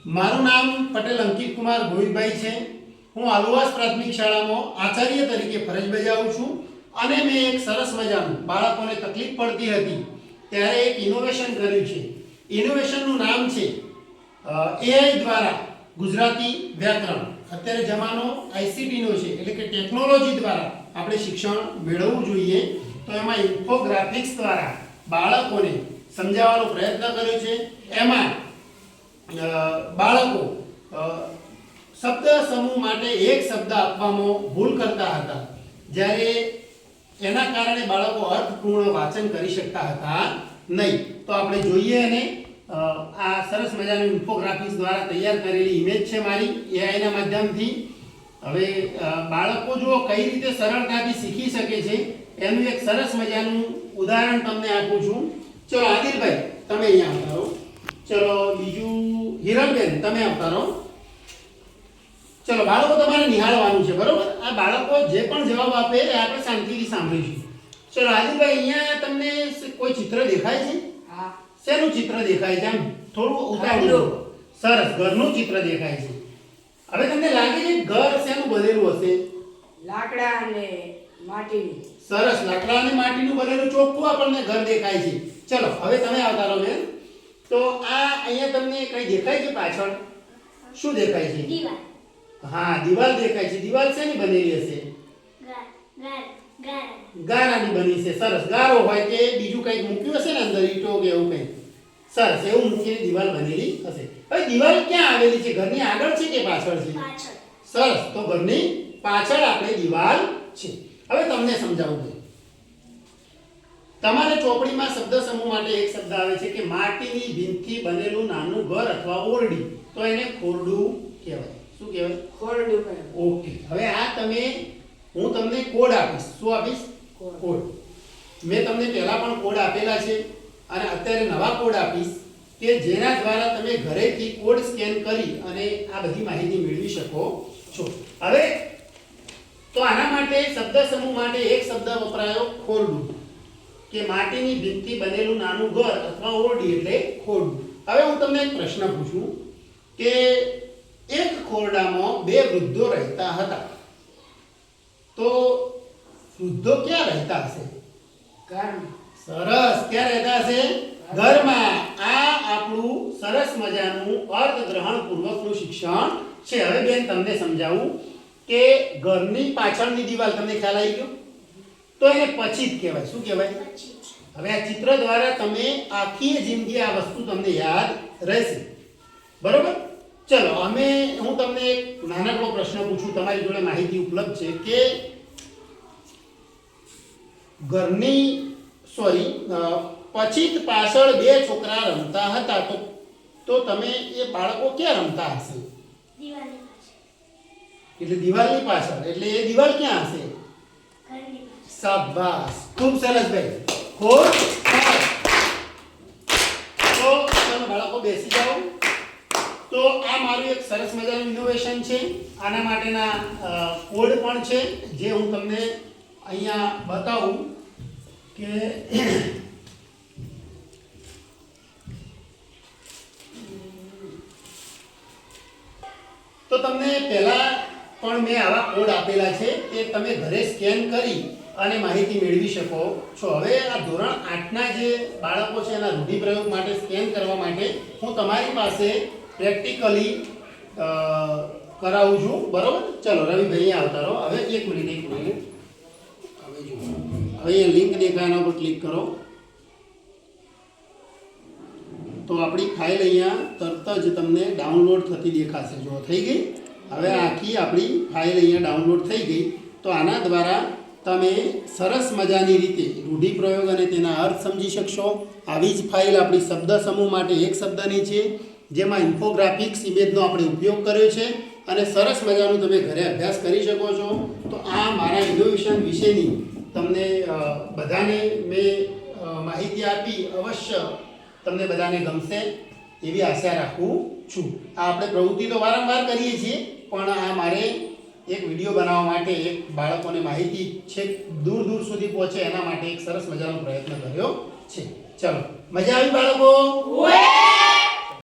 મારું નામ પટેલ અંકિત કુમાર ગોવિંદભાઈ છે। હું આલુવાસ પ્રાથમિક શાળામાં આચાર્ય તરીકે ફરજ બજાવું છું અને મેં એક સરસ મજાનું બાળકોને તકલીફ પડતી હતી ત્યારે એક ઇનોવેશન કર્યું છે। ઇનોવેશનનું નામ છે એઆઈ દ્વારા ગુજરાતી વ્યાકરણ। અત્યારે જમાનો આઈસીટીનો છે એટલે કે ટેકનોલોજી દ્વારા આપણે શિક્ષણ મેળવવું જોઈએ, તો એમાં ઇન્ફોગ્રાફિક્સ દ્વારા બાળકોને સમજાવવાનો પ્રયત્ન કર્યો છે। એમાં બાળકો શબ્દ સમૂહ માટે એક શબ્દ આપવામાં ભૂલ કરતા હતા, જ્યારે એના કારણે બાળકો અર્થપૂર્ણ વાંચન કરી શકતા હતા નહીં। તો આપણે જોઈએ અને આ સરસ મજાની ઇન્ફોગ્રાફિક્સ દ્વારા તૈયાર કરેલી ઇમેજ છે મારી એઆઈના માધ્યમથી। હવે બાળકો જો કઈ રીતે સરળતાથી શીખી શકે છે એનું એક સરસ મજાનું ઉદાહરણ તમને આપું છું। ચલો આદિલભાઈ તમે અહીંયા આવતા રહો, ચલો બીજું હિરણબેન તમે આવતા રહો। ચલો બાળકો તમારે નિહાળવાનું છે, બરોબર? આ બાળકો જે પણ જવાબ આપે એ આપણે શાંતિથી સાંભળીશું। ચલો આદિલભાઈ અહીંયા તમને કોઈ ચિત્ર દેખાય છે? હા। શેનું ચિત્ર દેખાય છે? આમ થોડું ઉતાવળું। સરસ, ઘરનું ચિત્ર દેખાય છે। હવે તમને લાગે છે ઘર શેનું બનેલું હશે? લાકડા અને માટીનું। સરસ, લાકડા અને માટીનું બનેલું ચોખ્ખું આપણને ઘર દેખાય છે। ચલો હવે તમે આવતા રહો બેન। તો આ અહીંયા તમને કઈ દેખાય છે પાછળ? શું દેખાય છે? દીવાલ। હા, દીવાલ દેખાય છે। દીવાલ શેની બનેલી હશે? ગારાની બની છે। સરસ, ગારો હોય કે બીજું કંઈક મૂક્યું હશે ને અંદર, ઈંટો કે એવું કંઈક। સરસ, એવું મૂકીને દીવાલ બનેલી હશે। હવે દીવાલ ક્યાં આવેલી છે? ઘરની આગળ છે કે પાછળ છે? પાછળ। સરસ, તો ઘરની પાછળ આપણે દીવાલ છે। હવે તમને સમજાવું છું। તમારે ચોપડીમાં શબ્દ સમૂહ માટે એક શબ્દ આવે છે કે માટીની ભીંતથી બનેલું નાનું ઘર અથવા ઓરડી, તો એને ખોરડું કહેવાય। શું કહેવાય? ખોરડું કરે। ઓકે, હવે આ હું તમને કોડ આપીશ। શું આપીશ? કોડ। મેં તમને પહેલા પણ કોડ આપેલા છે અને અત્યારે નવા કોડ આપીશ કે જેના દ્વારા તમે ઘરેથી કોડ સ્કેન કરી અને આ બધી માહિતી મેળવી શકો છો। હવે તો આના માટે શબ્દ સમૂહ માટે એક શબ્દ વપરાયો ખોરડું, કે માટીની ભીંતથી બનેલું નાનું ઘર અથવા ઓરડી એટલે ખોરડું। હવે હું તમને એક પ્રશ્ન પૂછું કે એક ખોરડામાં બે વૃદ્ધો રહેતા હતા, તો વૃદ્ધો ક્યાં રહેતા હશે? ઘરમાં। સરસ, ક્યાં રહેતા હશે? ઘરમાં। આ આપણું સરસ મજાનું અર્થગ્રહણ પૂર્વકનું શિક્ષણ છે। હવે બેન તમને સમજાવું કે ઘરની પાછળની દીવાલ તમને ખ્યાલ આવી ગયો? તો એને પછીત કહેવાય। શું કહેવાય? હવે આ ચિત્ર દ્વારા તમે આખી જિંદગી આ વસ્તુ તમને યાદ રહેશે, બરોબર? ચલો હું તમને એક નાનકડો પ્રશ્ન પૂછું, તમારી જોડે માહિતી ઉપલબ્ધ છે કે પછીત પાછળ બે છોકરા રમતા હતા, તો તમે એ બાળકો ક્યાં રમતા હશે? દીવાલની પાછળ। એટલે દિવાલની પાછળ, એટલે એ દિવાલ ક્યાં હશે? ઘરની પાછળ। શાબાશ, ખૂબ સરસ ભાઈ, ખૂબ સરસ। તો તમે બાળકો બેસી જાઓ। તો આ મારું એક સરસ મજાનું ઇનોવેશન છે। આના માટેના કોડ પણ છે જે હું તમને અહીંયા બતાવું કે તો તમને પહેલા પણ મેં આવા કોડ આપેલા છે કે તમે ઘરે સ્કેન કરી અને માહિતી મેળવી શકો છો। હવે આ ધોરણ 8ના જે બાળકો છે એના રૂઢિપ્રયોગ માટે સ્કેન કરવા માટે હું તમારી પાસે પ્રેક્ટિકલી કરાવું છું, બરોબર? ચલો રવિભાઈ આવતા રહો। હવે એક મિનિટ હવે જુઓ, હવે એ લિંક દેખાય એના ઉપર ક્લિક કરો તો આપણી ફાઇલ અહીંયા તરત જ તમને ડાઉનલોડ થતી દેખાશે। જો થઈ ગઈ। હવે આખી આપણી ફાઇલ અહીંયા ડાઉનલોડ થઈ ગઈ। તો આના દ્વારા તમે સરસ મજાની રીતે રૂઢિપ્રયોગ અને તેના અર્થ સમજી શકશો। આવી જ ફાઇલ આપણી શબ્દ સમૂહ માટે એક શબ્દની છે, જેમાં ઇન્ફોગ્રાફિક્સ ઇમેજનો આપણે ઉપયોગ કર્યો છે અને સરસ મજાનું તમે ઘરે અભ્યાસ કરી શકો છો। તો આ મારા ઇનોવેશન વિશેની તમને બધાને મેં માહિતી આપી, અવશ્ય તમને બધાને ગમશે એવી આશા રાખું છું। આ આપણે પ્રવૃત્તિ તો વારંવાર કરીએ છીએ, પણ આ મારે એક વિડીયો બનાવવા માટે, એક બાળકોને માહિતી છે દૂર દૂર સુધી પહોંચે એના માટે એક સરસ મજાનો પ્રયત્ન કર્યો છે। ચલો, મજા આવી બાળકો?